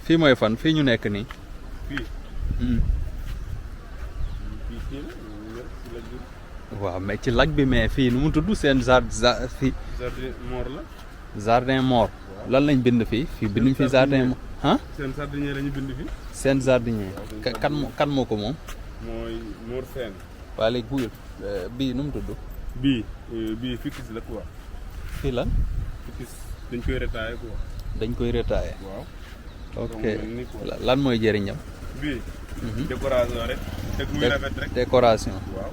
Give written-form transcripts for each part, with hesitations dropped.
fii mooy fan fii ñu nekk nii. fii. waaw mais ci lac bi mais fii nu mu tudd seen fii. jardin mort la. jardin mort. lan lañ bind fii binduñ fi jardin mort ah. seen jardinier la ñu bind fii. seen jardinier. kan moo ko moom. mooy Mor Sène. waa léegi bii nu mu tudd. bii ficus la quoi. fii lan. ficus dañ koy retaillé quoi. dañ koy retaillé. waaw. ok lan mooy jëriñam. bii. décoration rek. teg muy rafet rek. décoration. waaw.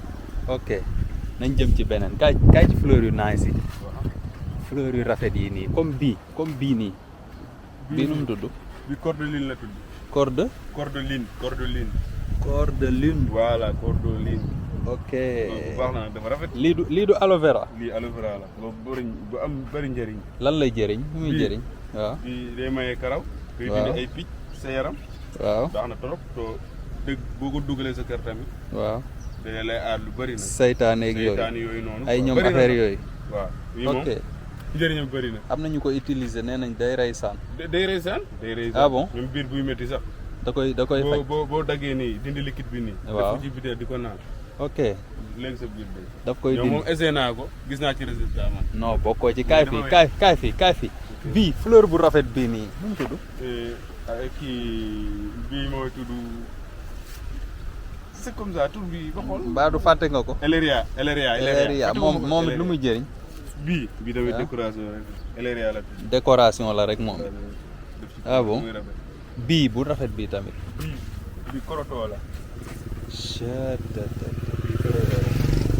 ok nañ jëm ci beneen kaay ci fleur yu nice yi. fleur yu rafet yi nii comme bii nii. bii nu mu tudd. bi cordeline la tudd. cordeline. voilà cordeline. ok baax na dafa rafet. lii du aloe vera. lii aloe vera la bu am bëri njëriñ. lan lay jëriñ lu muy jëriñ. waaw bii day maye karaw. waaw day dindi ay picc sa yaram. waaw baax na trop to dëgg boo ko dugalee sa kër tamit. waaw dana lay aar lu bëri nag. saytaane ak yooyu noonu. ay ñoom affaire yooyu. waaw ok njëriñam bëri na. am na ñu ko utiliser nee nañ day rey saan. day rey saan. ah bon même biir buy métti sax. da koy faj boo daggee nii dindi liquide bi nii. waaw def ci bitéel di ko naan. ok léegi sa biir bi. daf koy dindi moom essayé naa ko gis naa ci résultat man. non bokkoo ci kaay fii. bii fleur bu rafet bii nii nu mu tudd. bii mooy tudd. c'est comme ça tur bi ba xool. mbaa du fàtte nga ko. Elleria moom it lu muy jëriñ. bii tamit décoration rek. Elleria la. décoration la rek moom. ah bon bii bu rafet bii tamit. bii koroto la.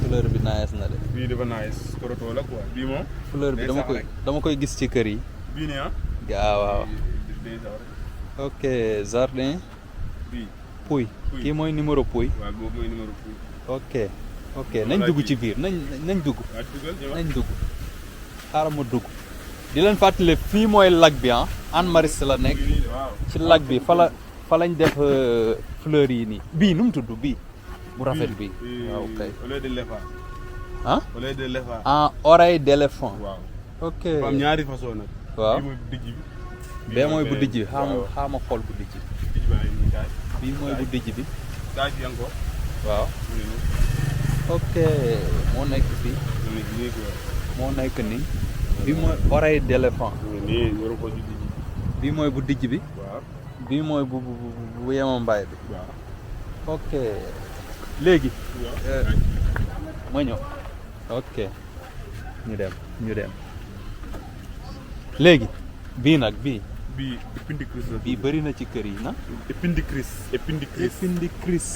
fleur bi nice na de. bii dafa nice koroto la quoi bii moom. fleur bi dama koy gis ci kër yi. bii nii ah. waaw. ok jardin. bii. Pouy kii mooy numéro Pouy. waaw boobu mooy numéro Pouy. ok nañ dugg ci biir nañ dugg. xaaral ma dugg. di leen fàttali fii mooy lac bi hann mariste la nekk. ci lac bi fa lañ def fleurs yi nii. bii nu mu tudd bii. bu rafet bii. waaw ok oreille d'éléphant. ah. oreille d'éléphant. oreille d'éléphant. waaw. ok am ñaari façon nag. waaw bii mooy bu dijj bi. bee mooy bu dijj bi xaama xool bu dijj bi. bii mooy bu dijj bi. daaj fi encore. waaw. ok moo nekk fii. moo nekk nii. bii mooy oreille d'éléphant. bii mooy bu dijj bi. waaw. bii mooy bu yemambaay bi. waaw. ok léegi. ma ñëw. ok ñu dem. léegi bii nag bii. bii épindicris la. bii bëri na ci kër yi na. épindicris.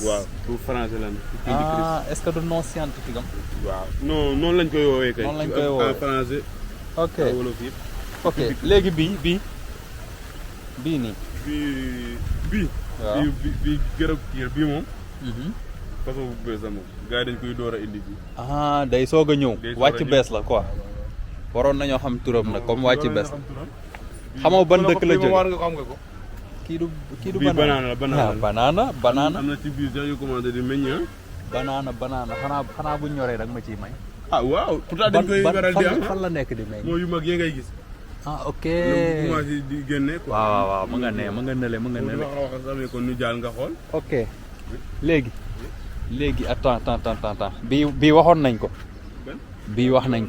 waaw pour français la. est-ce que du nom scientifique am. waaw non noonu lañ koy woowee kay. noonu lañ koy woowee en français. ok wolof yëpp. ok léegi bii nii. bii. waaw bii garab kii bii moom. façon bu bees la moom. gars yi dañ koy door a indi bii. day soog a ñëw. wàcc bees la quoi. waroon nañoo xam turam nag comme wàcc bees la. xamoo ban dëkk la jógee xam nga ko. kii du bii banana. banana. am na ci biir dañu commencé di meññ. banana xanaa bu ñoree rek ma ciy may. waaw pourtant dañ koy waral di am fan la nekk di may. mooy yu mag yi ngay gis. ok. lu commencé di génne. waaw ma nga nële. wax kon ñu jaal nga xool. ok léegi attends bii waxoon nañ ko. bii wax nañ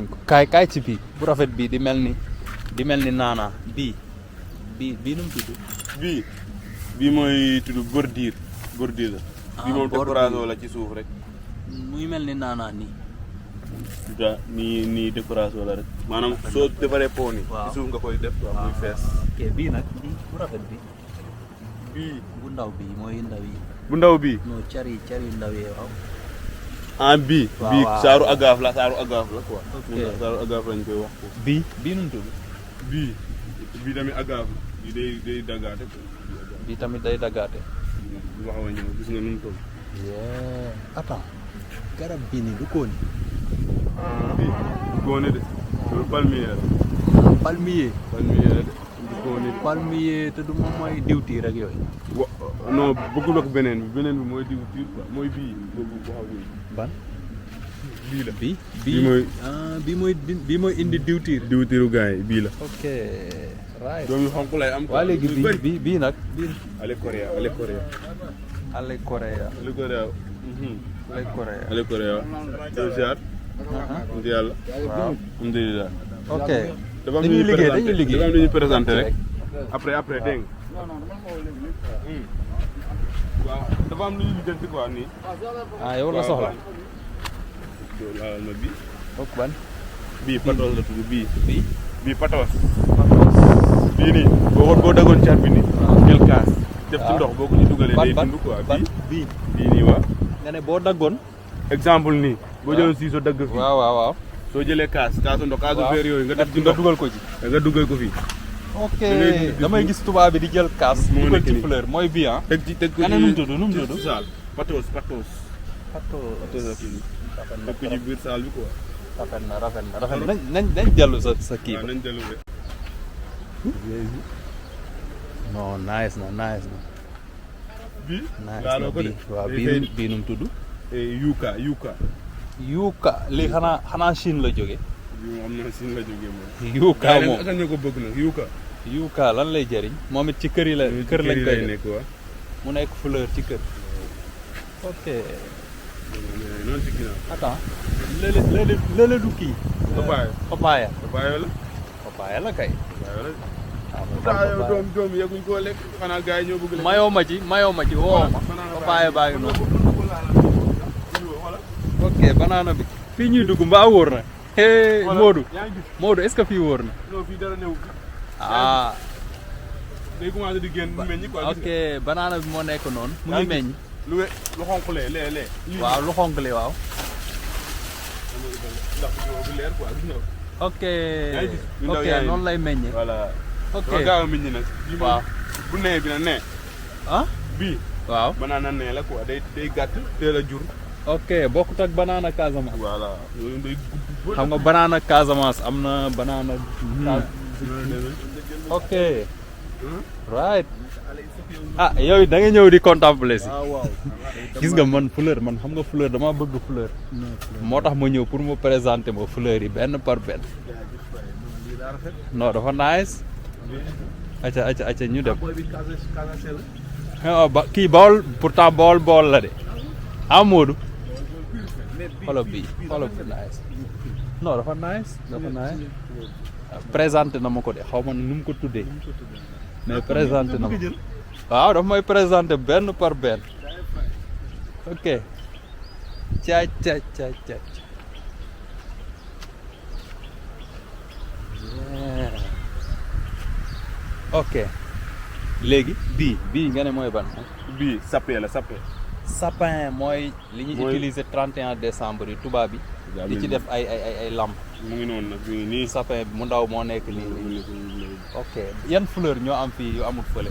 ko. kaay ci bii bu rafet bii di mel ni naana bii nu mu tudd. bii mooy tudd bordure la. bii moom décoration la ci suuf rek. muy mel ni naana nii. nii décoration la rek. maanaam soo defaree pont ni ci suuf nga koy def. waaw muy fees. ok bii nag bu rafet bi. bii bu ndaw bii mooy ndaw yi. bu ndaw bii. non cari ndaw yi waaw. bii. bii saaru agaaf la quoi. ok saaru agaaf lañ koy wax. bii nu mu tudd. bii tamit agaaf day daggaate. bii tamit day daggaate. wax wa ñëw gis nga nu mu toll. attends garab bii nii du kooni. bii du kooni de loolu palmier la. palmier la de du kooni. palmier te du moom mooy diwtiir rek yooyu. non bëggul ak beneen bi mooy diwtiir quoi mooy bii boobu ban. bii la bii mooy bii mooy indi diwtiir. diwtiiru gars yi bii la. ok right. doom yu xonq lay am. waa léegi bii nag. ale Korea. Ale Korea. yow ziar. sant yàlla. waaw. alhamdulilah. ok. dafa am dañuy liggéey dafa am lu ñuy présenté rek. après dégg nga. waaw dafa am lu ñuy lijjanti quoi nii. ah yow la soxla. laalal ma bii. bokk ban. bii patos la tudd bii. bii patos. patos. bii nii boo daggoon caat bi nii. jël kaas. def ci ndox boo ko ci dugalee day dund quoi. bii nii waaw. nga ne boo daggoon. exemple nii. boo jëloon siiso dagg fii. waaw. soo jëlee kaasu ndox kaasu verre yooyu nga def ci nga dugal ko ci. nga dugal ko fii. ok damay gis tubaab bi di jël kaas. dugal ci fleur mooy bii ah. teg ko ci nu mu tudd saal patos. teg ko ci biir saal bi quoi. rafet na nañ dellu sa kii ba. waaw nañ dellu de. non nice na. bii. nice na bii waaw bii nu mu tudd. yuuka lii xanaa Chine la jóge. bii am na Chine la jóge moom. yuuka moom gaa yi ko bëgg nag yuuka lan lay jëriñ moom it ci kër lañ koy nekk waaw. mu nekk fleur ci kër. ok. noonu ci ginnaaw. attends léeg-léeg du kii. papaya la kay. doom yegguñ koo lekk xanaa gars yi ñoo bëgg lekk. mayoo ma ci woo ma. papaya baa ngi noonu. ok banana bi. fii ñuy dugg mbaa wóor na. hey Modou est-ce que fii wóor na. non fii dara néew. ah. day commencé di génn meññ quoi. ok banana bi moo nekk noonu. mu ngi meññ. lu xonq lee. waaw lu xonq lee waaw. ndax bu leer quoi gis nga. ok noonu lay meññee. voilà. ok dafa gaaw a meññ nag. waaw bu nee bi na nee. ah. bii. waaw banana nee la quoi day gàtt teel a jur. ok bokkut ak banana Casamance. voilà loolu day gudd. xam nga banana Casamance am na banana. ok. right. ah yow da nga ñëw di contempler si. gis nga man fleur man xam nga fleur dama bëgg fleur. moo tax ma ñëw pour mu présenter ma fleur yi benn par benn. non dafa nice. acca ñu dem. kii Bawol pourtant Bawol la de. ah Modou. xoolal bii nice. non dafa nice. présenté na ma ko de xaw ma nu mu ko tuddee. mais présenté na ma waaw dafa may présenté benn par benn. ok. ca. ok. léegi bii nga ne mooy ban. bii sapin la. sapin mooy li ñuy utiliser 31 décembre yi tubaab bi. di ci def ay lamp. mu ngi noonu nag mu ngi nii. sapin bi mu ndaw moo nekk nii. ok yan fleur ñoo am fii yu amul fële.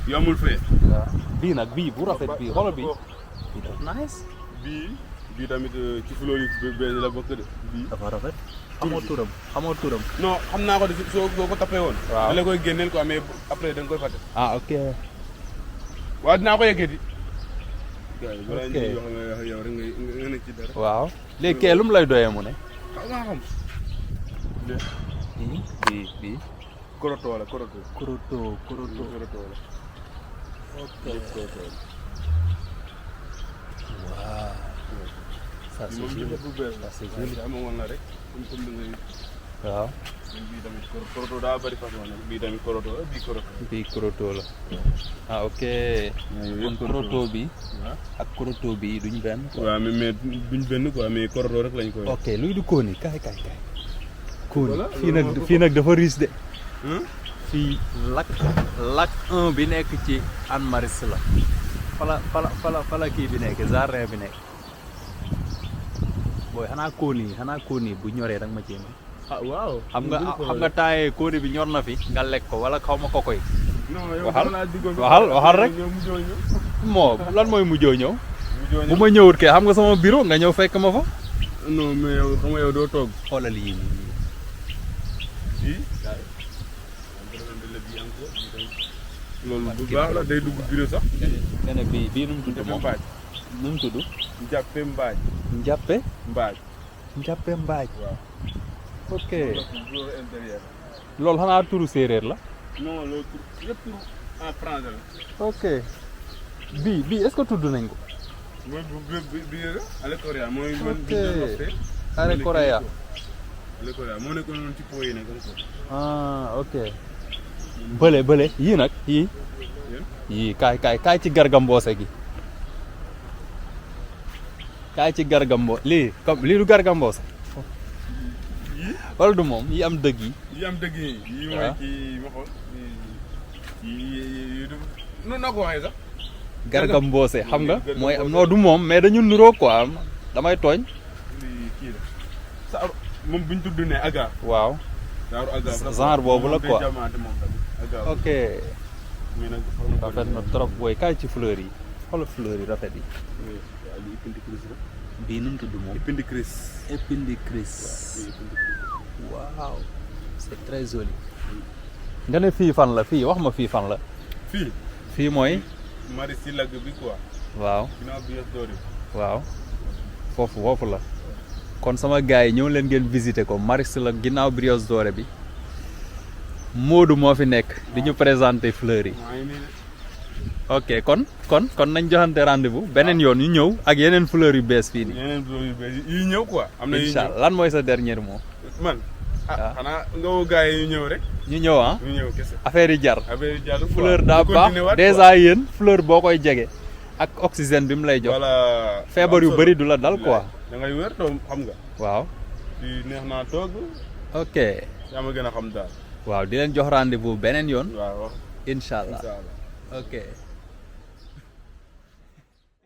yu amul fee. waaw bii nag bu rafet bii xoolal bii. bii dafa nice. bii tamit ci fleur yu bees la bokk de. bii dafa rafet. xamoo turam. non xam naa ko de soo ko tapé woon. waaw da la koy génneel quoi mais après da nga koy fàtte. ah ok. waaw dinaa ko yeggati. ok yow rek nga nekk ci dara. waaw léegi kee lu mu lay doyee mu ne. xam. bii. koroto la. koroto la. ok. waaw. ça c'est joli. amoon na rek. waaw. bii tamit koroto daa bari façon nag bii tamit koroto la bii koroto la. ah ok. kon koroto bi. ak koroto bi duñ benn. waaw mais duñ benn quoi mais koroto rek lañ koy. ok luy du kóoni kaay. kóoni fii nag dafa riche de. fii lac 1 bi nekk ci hann mariste la. fala kii bi nekk jardin bi nekk. booy xanaa kóoni bu ñoree danga ma ci indi. ah waaw xam nga taayee kóoni bi ñor na fi nga lekk ko wala xaw ma ko koy. waxal rek. moo lan mooy mujjoo ñëw. bu ma ñëwut kay xam nga sama bureau nga ñëw fekk ma fa. non mais yow xam nga yow doo toog. xoolal yii nii. loolu bu baax la day dugg bureau sax. nga ne bii nu mu tudd moom nu mu tudd. Njàppe Mbaaj. waaw. ok. loolu xanaa turu séeréer la. non loolu tur yëpp tur en français la. ok bii est-ce que tudd nañ ko. mooy bi ale Korea mooy. ok ale Korea. ale Korea moo nekkoon noonu ci po yi nag. ok. bële yii nag yii kaay ci gargamboose gi. kaay ci gargambo lii comme lii du gargamboose. wala du moom yi am dëgg yi. yi am dëgg yi. yii mooy kii ma xool yii noonu naa ko waxee sax. gargamboose xam nga mooy am noo du moom mais dañu nuroo quoi damay tooñ. kii la sa moom bu ñu tudd ne aga. waaw. genre boobu la quoi. ok. rafet na trop booy kaay ci fleur yi xoolal fleur yi rafet yi. bii nu mu tudd moom. épindicris. waaw c'est très joli. nga ne fii fan la fii wax ma fii fan la. fii mooy. mariste lag bi quoi. waaw. ginnaaw bi yëpp doori. waaw foofu la. kon sama gars yi ñëw leen ngeen visiter ko mariste la ginnaaw Brioche Dorée bi. Modou moo fi nekk di ñu présenter fleurs yi. ok kon nañ joxante rendez-vous beneen yoon ñu ñëw ak yeneen fleurs yu bees fii nii. yeneen fleurs yu bees yi ñëw quoi. am na yu incha allah lan mooy sa dernier mot. man xanaa nga woo gars yi ñu ñëw rek. ñu ñëw ñu ñëw kese. affaire yi jar. fleur daa ñu baax continuer déjà yéen fleur boo koy jege ak oxygène bi mu lay jox. voilà feebar yu bëri du la dal quoi. da ngay wér doom xam nga. waaw. fii neex naa toog. ok. yaa ma gën a xam daal. waaw di leen jox rendez-vous beneen yoon. waaw incha allah ok.